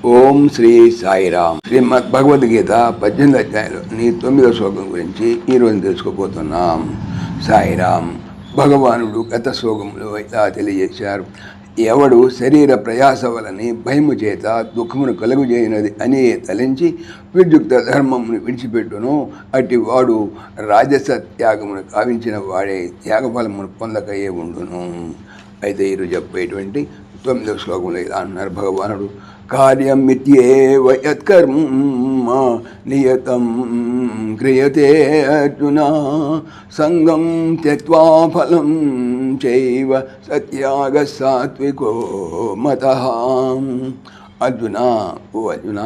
ఓం శ్రీ సాయిరామ్. శ్రీమద్ భగవద్గీత 18 అధ్యాయంలోని 9వ శ్లోకం గురించి ఈరోజు తెలుసుకోబోతున్నాం. సాయిరామ్. భగవానుడు గత శ్లోకంలో ఇలా తెలియజేశారు. ఎవడు శరీర ప్రయాస వలని భయము చేత దుఃఖమును కలుగుజేయనది అని తలంచి విద్యుక్త ధర్మమును విడిచిపెట్టును అట్టి వాడు రాజస త్యాగమును కావించిన వాడే త్యాగఫలమును పొందకయే ఉండును. అయితే ఈరోజు చెప్పేటువంటి 9వ శ్లోకంలో ఇలా అన్నారు భగవానుడు. కార్యమిత్యేవ యత్కర్మ నియతం క్రియతే అర్జున సంగం త్యక్త్వా ఫలం చైవ సత్యాగ సాత్వికో మతః. అర్జున, ఓ అర్జున,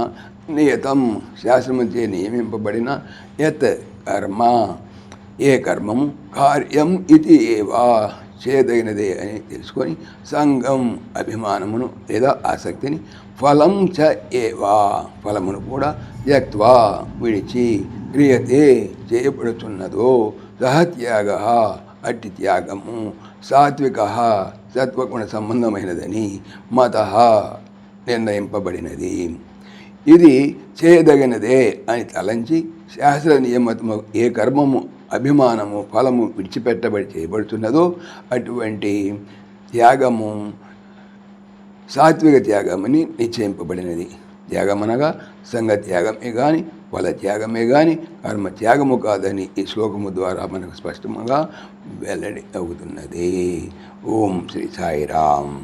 నియతం శాస్త్రమచే నియమింపబడిన యత్ కర్మ, ఏ కర్మము కార్యం ఇది ఏవా చేయదగినదే అని తెలుసుకొని సంగం అభిమానమును లేదా ఆసక్తిని ఫలం చ ఏవా ఫలమును కూడా త్యక్త్వా విడిచి క్రియతే చేయబడుతున్నదో సహత్యాగ అట్టి త్యాగము సాత్విక సత్వగుణ సంబంధమైనదని మతః నిర్ణయింపబడినది. ఇది చేయదగినదే అని తలంచి శాస్త్ర నియమము ఏ కర్మము అభిమానము ఫలము విడిచిపెట్టబడి చేయబడుతున్నదో అటువంటి త్యాగము సాత్విక త్యాగమని నిశ్చయింపబడినది. త్యాగమనగా సంఘ త్యాగమే కానీ ఫల త్యాగమే కానీ కర్మ త్యాగము కాదని ఈ శ్లోకము ద్వారా మనకు స్పష్టంగా వెల్లడి అవుతున్నది. ఓం శ్రీ సాయిరామ్.